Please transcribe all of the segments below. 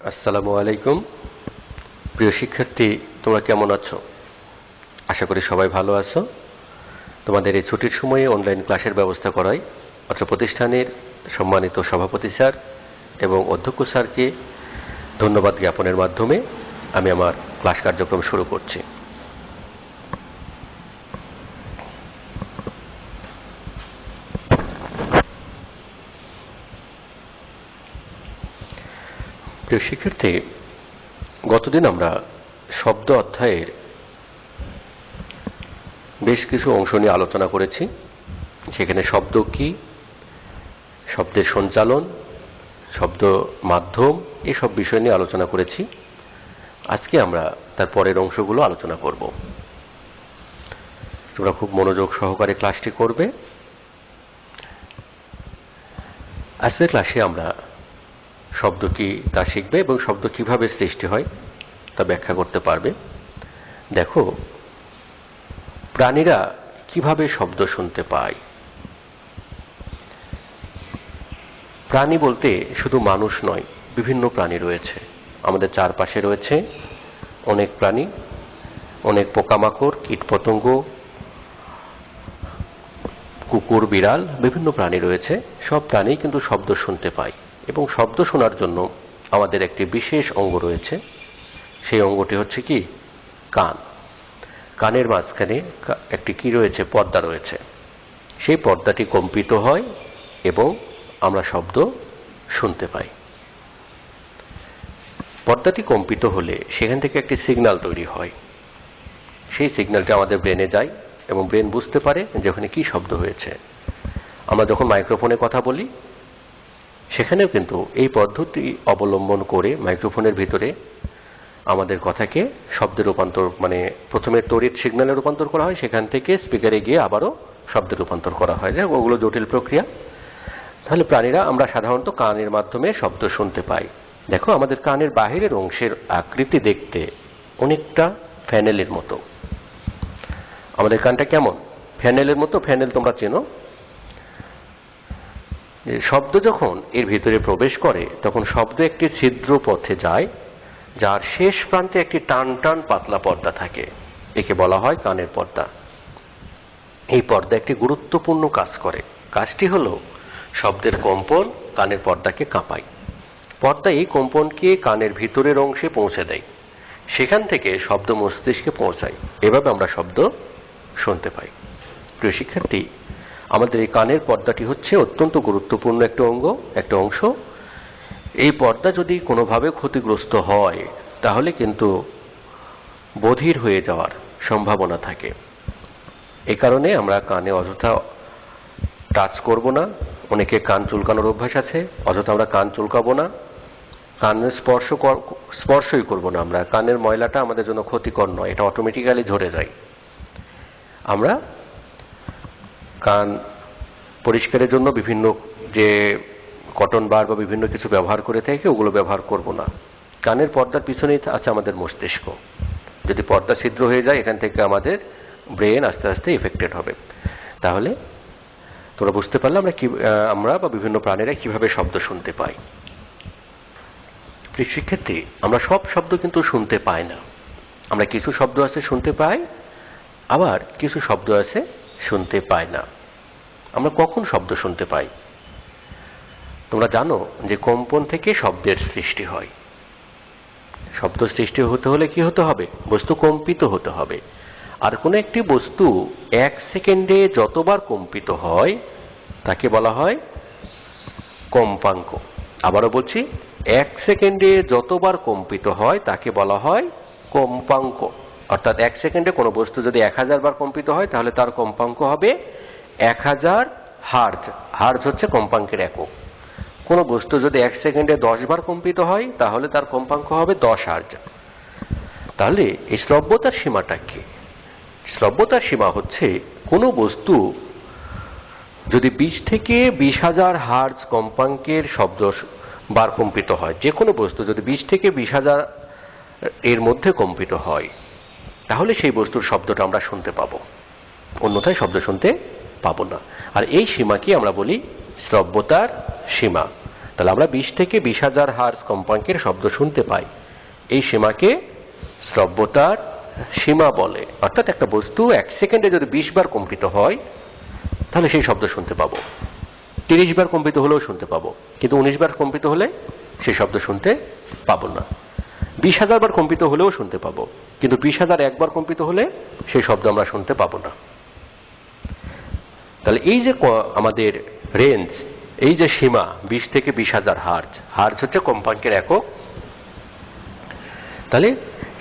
আসসালামু আলাইকুম। প্রিয় শিক্ষার্থী, তোমরা কেমন আছো? আশা করি সবাই ভালো আছো। তোমাদের এই ছুটির সময়ে অনলাইন ক্লাসের ব্যবস্থা করায় অত্র প্রতিষ্ঠানের সম্মানিত সভাপতি স্যার এবং অধ্যক্ষ স্যারকে ধন্যবাদ জ্ঞাপনের মাধ্যমে আমি আমার ক্লাস কার্যক্রম শুরু করছি। প্রিয় শিক্ষার্থী, গতদিন আমরা শব্দ অধ্যায়ের বেশ কিছু অংশ নিয়ে আলোচনা করেছি। সেখানে শব্দ কি, শব্দের সঞ্চালন, শব্দ মাধ্যম, এসব বিষয় নিয়ে আলোচনা করেছি। আজকে আমরা তার পরের অংশগুলো আলোচনা করব। তোমরা খুব মনোযোগ সহকারে ক্লাসটি করবে। আজকের ক্লাসে আমরা শব্দ কি তা শিখবে এবং শব্দ কিভাবে সৃষ্টি হয় তা ব্যাখ্যা করতে পারবে। দেখো, প্রাণীরা কিভাবে শব্দ শুনতে পায়। প্রাণী বলতে শুধু মানুষ নয়, বিভিন্ন প্রাণী রয়েছে। আমাদের চারপাশে রয়েছে অনেক প্রাণী, অনেক পোকামাকড়, কীটপতঙ্গ, কুকুর, বিড়াল, বিভিন্ন প্রাণী রয়েছে। সব প্রাণী কিন্তু শব্দ শুনতে পায় এবং শব্দ শোনার জন্য আমাদের একটি বিশেষ অঙ্গ রয়েছে। সেই অঙ্গটি হচ্ছে কি? কান। কানের মাঝখানে একটি কি রয়েছে? পর্দা রয়েছে। সেই পর্দাটি কম্পিত হয় এবং আমরা শব্দ শুনতে পাই। পর্দাটি কম্পিত হলে সেখান থেকে একটি সিগন্যাল তৈরি হয়। সেই সিগন্যালটি আমাদের ব্রেনে যায় এবং ব্রেন বুঝতে পারে যে ওখানে কি শব্দ হয়েছে। আমরা যখন মাইক্রোফোনে কথা বলি সেখানেও কিন্তু এই পদ্ধতি অবলম্বন করে মাইক্রোফোনের ভিতরে আমাদের কথাকে শব্দে রূপান্তর, মানে প্রথমে তড়িৎ সিগন্যালে রূপান্তর করা হয়, সেখান থেকে স্পিকারে গিয়ে আবারও শব্দে রূপান্তর করা হয়। ওগুলো জটিল প্রক্রিয়া। তাহলে প্রাণীরা আমরা সাধারণত কানের মাধ্যমে শব্দ শুনতে পাই। দেখো, আমাদের কানের বাহিরের অংশের আকৃতি দেখতে অনেকটা ফ্যানেলের মতো। আমাদের কানটা কেমন? ফ্যানেলের মতো। ফ্যানেল তোমরা চেনো। শব্দ যখন এর ভিতরে প্রবেশ করে তখন শব্দ একটি ছিদ্র পথে যায়, যার শেষ প্রান্তে একটি টান টান পাতলা পর্দা থাকে। একে বলা হয় কানের পর্দা। এই পর্দা একটি গুরুত্বপূর্ণ কাজ করে। কাজটি হলো শব্দের কম্পন কানের পর্দাকে কাঁপায়। পর্দা এই কম্পনকে কানের ভিতরের অংশে পৌঁছে দেয়। সেখান থেকে শব্দ মস্তিষ্কে পৌঁছায়। এভাবে আমরা শব্দ শুনতে পাই। প্রিয় শিক্ষার্থী, আমাদের এই কানের পর্দাটি হচ্ছে অত্যন্ত গুরুত্বপূর্ণ একটা অংশ। এই পর্দা যদি কোনোভাবে ক্ষতিগ্রস্ত হয় তাহলে কিন্তু বধির হয়ে যাওয়ার সম্ভাবনা থাকে। এই কারণে আমরা কানে অযথা টাচ করব না। অনেকে কান চুলকানোর অভ্যাস আছে, অযথা আমরা কান চুলকাবো না। কানের স্পর্শই করব না আমরা। কানের ময়লাটা আমাদের জন্য ক্ষতিকর নয়, এটা অটোমেটিক্যালি ঝরে যায়। আমরা কান পরিষ্কারের জন্য বিভিন্ন যে কটন বার বা বিভিন্ন কিছু ব্যবহার করে থাকি, ওগুলো ব্যবহার করব না। কানের পর্দার পিছনেই আছে আমাদের মস্তিষ্ক। যদি পর্দা ছিদ্র হয়ে যায়, এখান থেকে আমাদের ব্রেন আস্তে আস্তে এফেক্টেড হবে। তাহলে তোমরা বুঝতে পারলে আমরা বা বিভিন্ন প্রাণীরা কিভাবে শব্দ শুনতে পাই। প্রিয় শিক্ষার্থী, আমরা সব শব্দ কিন্তু শুনতে পাই না। আমরা কিছু শব্দ আছে শুনতে পাই, আবার কিছু শব্দ আছে শুনতে পাই না। আমরা কখন শব্দ শুনতে পাই? তোমরা জানো যে কম্পন থেকে শব্দের সৃষ্টি হয়। শব্দ সৃষ্টি হতে হলে কি হতে হবে? বস্তু কম্পিত হতে হবে। আর কোনো একটি বস্তু 1 সেকেন্ডে যতবার কম্পিত হয় তাকে বলা হয় কম্পাঙ্ক। আবারও বলছি, 1 সেকেন্ডে যতবার কম্পিত হয় তাকে বলা হয় কম্পাঙ্ক। অর্থাৎ 1 সেকেন্ডে কোনো বস্তু যদি 1000 বার কম্পিত হয় তাহলে তার কম্পাঙ্ক হবে 1000 হার্জ। হার্জ হচ্ছে কম্পাঙ্কের একক। কোনো বস্তু যদি 1 সেকেন্ডে 10 বার কম্পিত হয় তাহলে তার কম্পাঙ্ক হবে 10 হার্জ। তাহলে এই শ্রব্যতার সীমাটা কি? শ্রব্যতার সীমা হচ্ছে কোনো বস্তু যদি 20 থেকে 20,000 হার্জ কম্পাঙ্কের শব্দ বার কম্পিত হয়, যে কোনো বস্তু যদি 20 থেকে 20,000 এর মধ্যে কম্পিত হয়, তাহলে সেই বস্তুর শব্দটা আমরা শুনতে পাবো। অন্যথায় শব্দ শুনতে পাবো না। আর এই সীমাকে আমরা বলি শ্রব্যতার সীমা। তাহলে আমরা 20 থেকে 20,000 হার্জ কম্পাঙ্কের শব্দ শুনতে পাই। এই সীমাকে শ্রব্যতার সীমা বলে। অর্থাৎ একটা বস্তু 1 সেকেন্ডে যদি 20 বার কম্পিত হয় তাহলে সেই শব্দ শুনতে পাবো। 30 বার কম্পিত হলেও শুনতে পাবো, কিন্তু 19 বার কম্পিত হলে সেই শব্দ শুনতে পাবো না। 20,000 বার কম্পিত হলেও শুনতে পাবো, কিন্তু 20,001 বার কম্পিত হলে সেই শব্দ আমরা শুনতে পাবো না। তাহলে এই যে আমাদের রেঞ্জ, এই যে সীমা 20 থেকে 20,000 হার্জ, হার্জ হচ্ছে কম্পাঙ্কের একক। তাহলে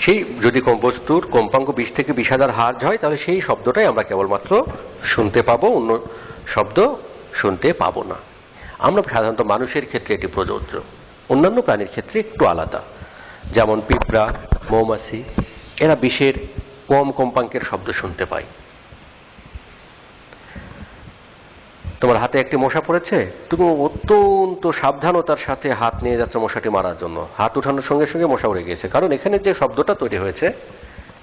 সেই যদি বস্তুর কম্পাঙ্ক 20 থেকে 20,000 হার্জ হয় তাহলে সেই শব্দটাই আমরা কেবলমাত্র শুনতে পাবো, অন্য শব্দ শুনতে পাবো না। আমরা সাধারণত মানুষের ক্ষেত্রে এটি প্রযোজ্য, অন্যান্য প্রাণীর ক্ষেত্রে একটু আলাদা। যেমন পিঁপড়া, মৌমাছি, এরা 20-এর কম কম্পাঙ্কের শব্দ শুনতে পায়। তোমার হাতে একটি মশা পড়েছে, তুমি অত্যন্ত সাবধানতার সাথে হাত নিয়ে যাচ্ছ মশাটি মারার জন্য, হাত উঠানোর সঙ্গে সঙ্গে মশা উড়ে গিয়েছে, কারণ এখানে যে শব্দটা তৈরি হয়েছে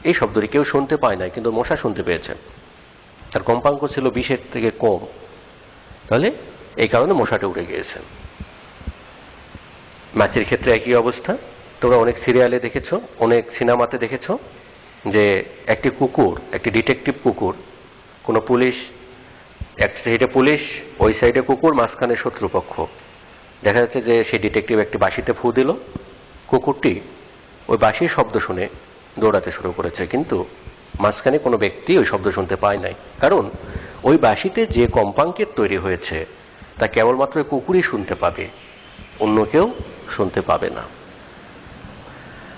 এই শব্দটি কেউ শুনতে পায় না, কিন্তু মশা শুনতে পেয়েছে। তার কম্পাঙ্ক ছিল 20-এর থেকে কম, তাহলে এই কারণে মশাটি উড়ে গিয়েছে। মাছির ক্ষেত্রে একই অবস্থা। তোমরা অনেক সিরিয়ালে দেখেছো, অনেক সিনেমাতে দেখেছো যে একটি কুকুর, একটি ডিটেকটিভ কুকুর, কোনো পুলিশ, এক সাইডে পুলিশ, ওই সাইডে কুকুর, মাঝখানে শত্রুপক্ষ। দেখা যাচ্ছে যে সেই ডিটেকটিভ একটি বাঁশিতে ফু দিল, কুকুরটি ওই বাঁশির শব্দ শুনে দৌড়াতে শুরু করেছে, কিন্তু মাঝখানে কোনো ব্যক্তি ওই শব্দ শুনতে পায় নাই, কারণ ওই বাঁশিতে যে কম্পাঙ্কের তৈরি হয়েছে তা কেবলমাত্র কুকুরই শুনতে পাবে, অন্য কেউ শুনতে পাবে না।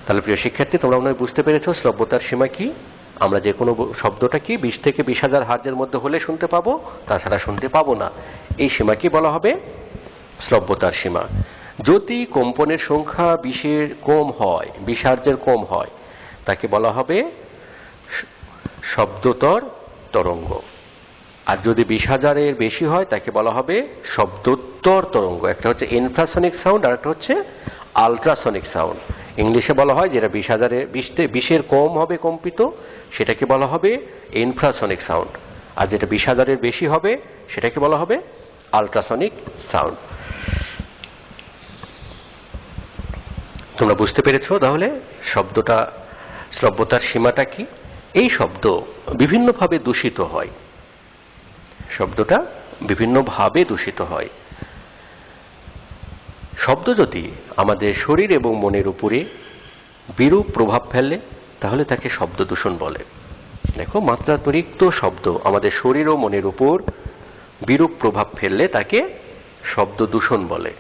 তাহলে প্রিয় শিক্ষার্থী, তোমরা মনে হয় বুঝতে পেরেছো শ্রব্যতার সীমা কি। আমরা যে কোনো শব্দটা কি 20 থেকে 20,000 হার্জের মধ্যে হলে শুনতে পাবো, তাছাড়া শুনতে পাবো না। এই সীমা কি বলা হবে? শ্রব্যতার সীমা। যদি কম্পনের সংখ্যা 20-এর কম হয়, 20 হার্জের কম হয়, তাকে বলা হবে শব্দতর তরঙ্গ। আর যদি 20,000-এর বেশি হয় তাকে বলা হবে শব্দোত্তর তরঙ্গ। একটা হচ্ছে ইনফ্রাসনিক সাউন্ড আর একটা হচ্ছে আলট্রাসনিক সাউন্ড। ইংলিশে বলা হয় যেটা 20,000-এর কম হবে কম্পিত, সেটাকে বলা হবে ইনফ্রাসনিক সাউন্ড, আর যেটা 20,000-এর বেশি হবে সেটাকে বলা হবে আলট্রাসনিক সাউন্ড। তোমরা বুঝতে পেরেছো তাহলে শব্দটা, শ্রব্যতার সীমাটা কি। এই শব্দ বিভিন্নভাবে দূষিত হয়, শব্দটা বিভিন্নভাবে দূষিত হয়। শব্দ যদি আমাদের শরীর এবং মনের উপরে বিরূপ প্রভাব ফেলে তাহলে তাকে শব্দ দূষণ বলে। দেখো, মাত্রাতিরিক্ত শব্দ আমাদের শরীর ও মনের উপর বিরূপ প্রভাব ফেললে তাকে শব্দ দূষণ বলে।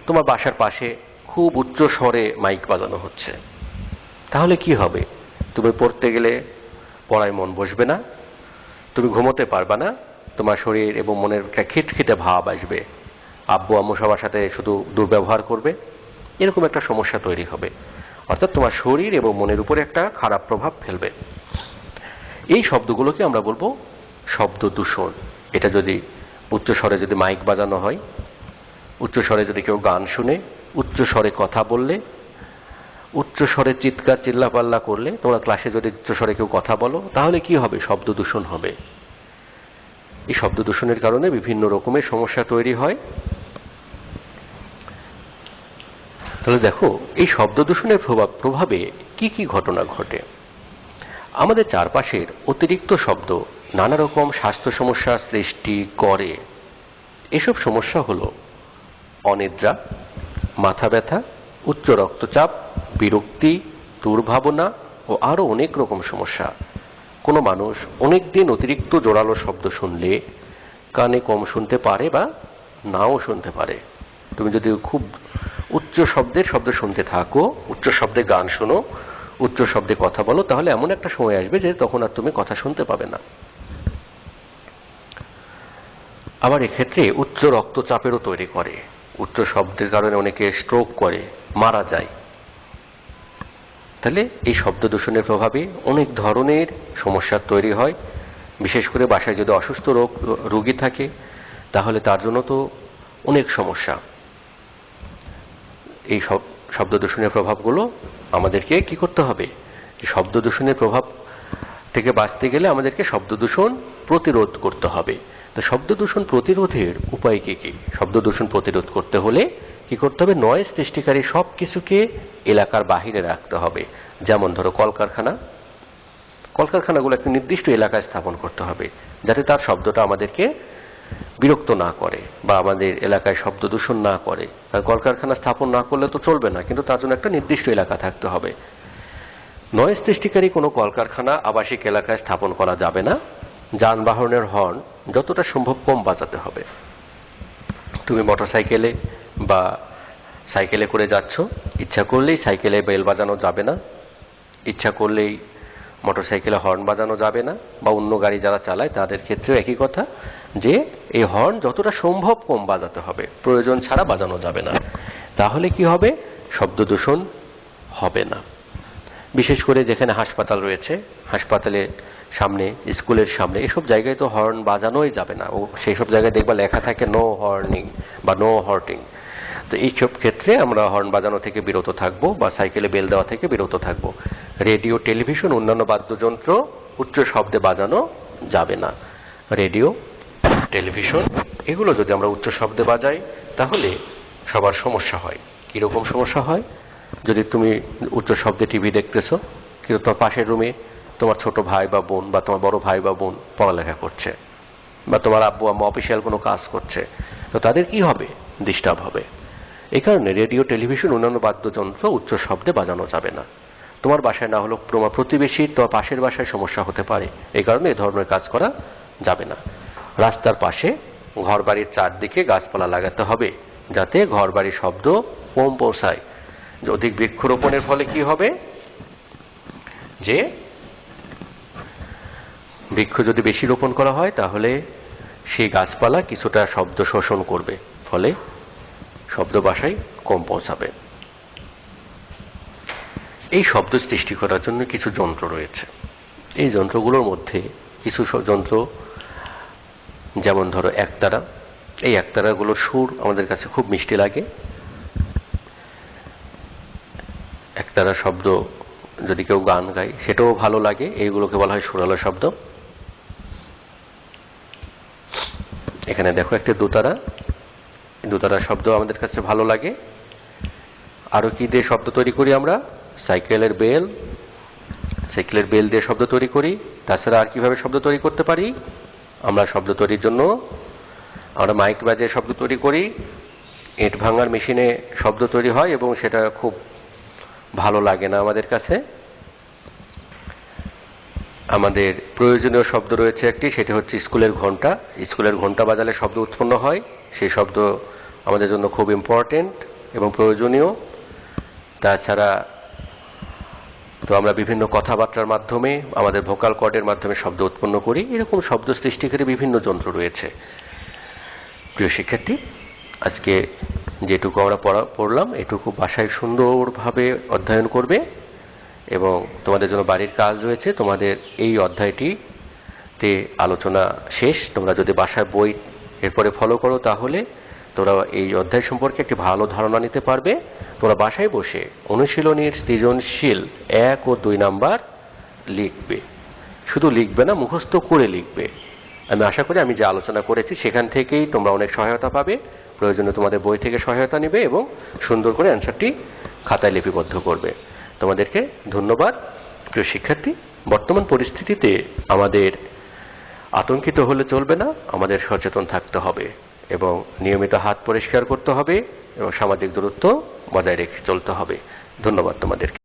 তোমার বাসার পাশে খুব উচ্চ স্বরে মাইক বাজানো হচ্ছে, তাহলে কি হবে? তুমি পড়তে গেলে পড়ায় মন বসবে না, তুমি ঘুমোতে পারবে না, তোমার শরীর এবং মনের একটা খিটখিটে ভাব আসবে, আব্বু আম্মু সবার সাথে শুধু দুর্ব্যবহার করবে, এরকম একটা সমস্যা তৈরি হবে। অর্থাৎ তোমার শরীর এবং মনের উপরে একটা খারাপ প্রভাব ফেলবে। এই শব্দগুলোকে আমরা বলবো শব্দ দূষণ। এটা যদি উচ্চ স্বরে যদি মাইক বাজানো হয়, উচ্চ স্বরে যদি কেউ গান শুনে, উচ্চ স্বরে কথা বললে, উচ্চ স্বরে চিৎকার চিল্লাপাল্লা করলে, তোমরা ক্লাসে যদি উচ্চ স্বরে কেউ কথা বলো, তাহলে কি হবে? শব্দ দূষণ হবে। এই শব্দ দূষণের কারণে বিভিন্ন রকমের সমস্যা তৈরি হয়। তাহলে দেখো, এই শব্দ দূষণের প্রভাবে কি কি ঘটনা ঘটে। আমাদের চারপাশের অতিরিক্ত শব্দ নানা রকম স্বাস্থ্য সমস্যার সৃষ্টি করে। এসব সমস্যা হলো অনিদ্রা, মাথা ব্যথা, উচ্চ রক্তচাপ, বিরক্তি, দুর্ভাবনা ও আরো অনেক রকম সমস্যা। কোনো মানুষ অনেক দিন অতিরিক্ত জোরালো শব্দ শুনলে কানে কম শুনতে পারে বা নাও শুনতে পারে। তুমি যদি খুব উচ্চ শব্দের শব্দ শুনতে থাকো, উচ্চ শব্দে গান শোনো, উচ্চ শব্দে কথা বলো, তাহলে এমন একটা সময় আসবে যে তখন আর তুমি কথা শুনতে পাবে না। আবার এক্ষেত্রে উচ্চ রক্তচাপেরও তৈরি করে। উচ্চ শব্দের কারণে অনেকে স্ট্রোক করে, মারা যায়। তাহলে এই শব্দ দূষণের প্রভাবে অনেক ধরনের সমস্যা তৈরি হয়। বিশেষ করে বাসায় যদি অসুস্থ রোগী থাকে তাহলে তার জন্য তো অনেক সমস্যা। এই শব্দ দূষণের প্রভাবগুলো আমাদেরকে কি করতে হবে? শব্দ দূষণের প্রভাব থেকে বাঁচতে গেলে আমাদেরকে শব্দ দূষণ প্রতিরোধ করতে হবে। তো শব্দ দূষণ প্রতিরোধের উপায় কি কি? শব্দ দূষণ প্রতিরোধ করতে হলে কি করতে হবে? নয়েজ সৃষ্টিকারী সব কিছুকে এলাকার বাহিরে রাখতে হবে। যেমন ধরো কলকারখানাগুলো একটা নির্দিষ্ট এলাকায় স্থাপন করতে হবে, যাতে তার শব্দটা আমাদেরকে বিরক্ত না করে বা আমাদের এলাকায় শব্দ দূষণ না করে। তার কলকারখানা স্থাপন না করলে তো চলবে না, কিন্তু তার জন্য একটা নির্দিষ্ট এলাকা থাকতে হবে। নয়েজ সৃষ্টিকারী কোনো কলকারখানা আবাসিক এলাকায় স্থাপন করা যাবে না। যানবাহনের হর্ন যতটা সম্ভব কম বাজাতে হবে। তুমি মোটরসাইকেলে বা সাইকেলে করে যাচ্ছ, ইচ্ছা করলেই সাইকেলে বেল বাজানো যাবে না, ইচ্ছা করলেই মোটরসাইকেলে হর্ন বাজানো যাবে না, বা অন্য গাড়ি যারা চালায় তাদের ক্ষেত্রেও একই কথা, যে এই হর্ন যতটা সম্ভব কম বাজাতে হবে, প্রয়োজন ছাড়া বাজানো যাবে না। তাহলে কি হবে? শব্দ দূষণ হবে না। বিশেষ করে যেখানে হাসপাতাল রয়েছে, হাসপাতালের সামনে, স্কুলের সামনে, এসব জায়গায় তো হর্ন বাজানোই যাবে না। ও সেই সব জায়গায় দেখবা লেখা থাকে নো হর্নিং বা নো হর্টিং। তো এইসব ক্ষেত্রে আমরা হর্ন বাজানো থেকে বিরত থাকবো বা সাইকেলে বেল দেওয়া থেকে বিরত থাকবো। রেডিও, টেলিভিশন, অন্যান্য বাদ্যযন্ত্র উচ্চ শব্দে বাজানো যাবে না। রেডিও, টেলিভিশন এগুলো যদি আমরা উচ্চ শব্দে বাজাই তাহলে সবার সমস্যা হয়। কিরকম সমস্যা হয়? যদি তুমি উচ্চ শব্দে টিভি দেখতেছো, কিন্তু তোমার পাশের রুমে তোমার ছোট ভাই বা বোন বা তোমার বড় ভাই বা বোন পড়ালেখা করছে, বা তোমার আব্বু আম্মা অফিসিয়াল কোনো কাজ করছে, তো তাদের কি হবে? ডিস্টার্ব হবে। এই কারণে রেডিও, টেলিভিশন, অন্যান্য বাদ্যযন্ত্র উচ্চ শব্দে বাজানো যাবে না। তোমার বাসায় না হলেও তোমার প্রতিবেশী, তোমার পাশের বাসায় সমস্যা হতে পারে, এই কারণে এই ধরনের কাজ করা যাবে না। রাস্তার পাশে, ঘর বাড়ির চারদিকে গাছপালা লাগাতে হবে, যাতে ঘর বাড়ির শব্দ কম পৌঁছায়। অধিক বৃক্ষরোপণের ফলে কি হবে? যে বৃক্ষ যদি বেশি রোপণ করা হয় তাহলে সেই গাছপালা কিছুটা শব্দ শোষণ করবে, ফলে শব্দ বাসায় কম পৌঁছাবে। এই শব্দ সৃষ্টি করার জন্য কিছু যন্ত্র রয়েছে। এই যন্ত্রগুলোর মধ্যে কিছু যন্ত্র, যেমন ধরো একতারা। এই একতারাগুলোর সুর আমাদের কাছে খুব মিষ্টি লাগে। একতারা শব্দ যদি কেউ গান গায় সেটাও ভালো লাগে। এইগুলোকে বলা হয় সুরালো শব্দ। এখানে দেখো একটা দোতারা, দোতারা শব্দ আমাদের কাছে ভালো লাগে। আরো কি দিয়ে শব্দ তৈরি করি আমরা? সাইকেলের বেল দিয়ে শব্দ তৈরি করি। তাছাড়া আর কিভাবে শব্দ তৈরি করতে পারি? আমরা শব্দ তৈরির জন্য আমরা মাইক বাজিয়ে শব্দ তৈরি করি। ইট ভাঙার মেশিনে শব্দ তৈরি হয় এবং সেটা খুব ভালো লাগে না আমাদের কাছে। আমাদের প্রয়োজনীয় শব্দ রয়েছে একটি, সেটি হচ্ছে স্কুলের ঘন্টা। স্কুলের ঘন্টা বাজালে শব্দ উৎপন্ন হয়, সেই শব্দ আমাদের জন্য খুব ইম্পর্টেন্ট এবং প্রয়োজনীয়। তাছাড়া তো আমরা বিভিন্ন কথাবার্তার মাধ্যমে, আমাদের ভোকাল কর্ডের মাধ্যমে শব্দ উৎপন্ন করি। এরকম শব্দ সৃষ্টিকারী বিভিন্ন যন্ত্র রয়েছে। প্রিয় শিক্ষার্থী, আজকে যেটুকু আমরা পড়লাম এটুকু বাসায় সুন্দরভাবে অধ্যয়ন করবে, এবং তোমাদের জন্য বাড়ির কাজ রয়েছে। তোমাদের এই অধ্যায়টিতে আলোচনা শেষ। তোমরা যদি বাসায় বই এরপরে ফলো করো তাহলে তোমরা এই অধ্যায় সম্পর্কে একটি ভালো ধারণা নিতে পারবে। তোমরা বাসায় বসে অনুশীলনীর সৃজনশীল 1 ও 2 নাম্বার লিখবে। শুধু লিখবে না, মুখস্থ করে লিখবে। আমি আশা করি আমি যে আলোচনা করেছি সেখান থেকেই তোমরা অনেক সহায়তা পাবে। প্রয়োজনে তোমাদের বই থেকে সহায়তা নেবে এবং সুন্দর করে অ্যান্সারটি খাতায় লিপিবদ্ধ করবে। তোমাদেরকে ধন্যবাদ। প্রিয় শিক্ষার্থী, বর্তমান পরিস্থিতিতে আমাদের আতঙ্কিত হলে চলবে না, আমাদের সচেতন থাকতে হবে এবং নিয়মিত হাত পরিষ্কার করতে হবে এবং সামাজিক দূরত্ব বজায় রেখে চলতে হবে। ধন্যবাদ তোমাদেরকে।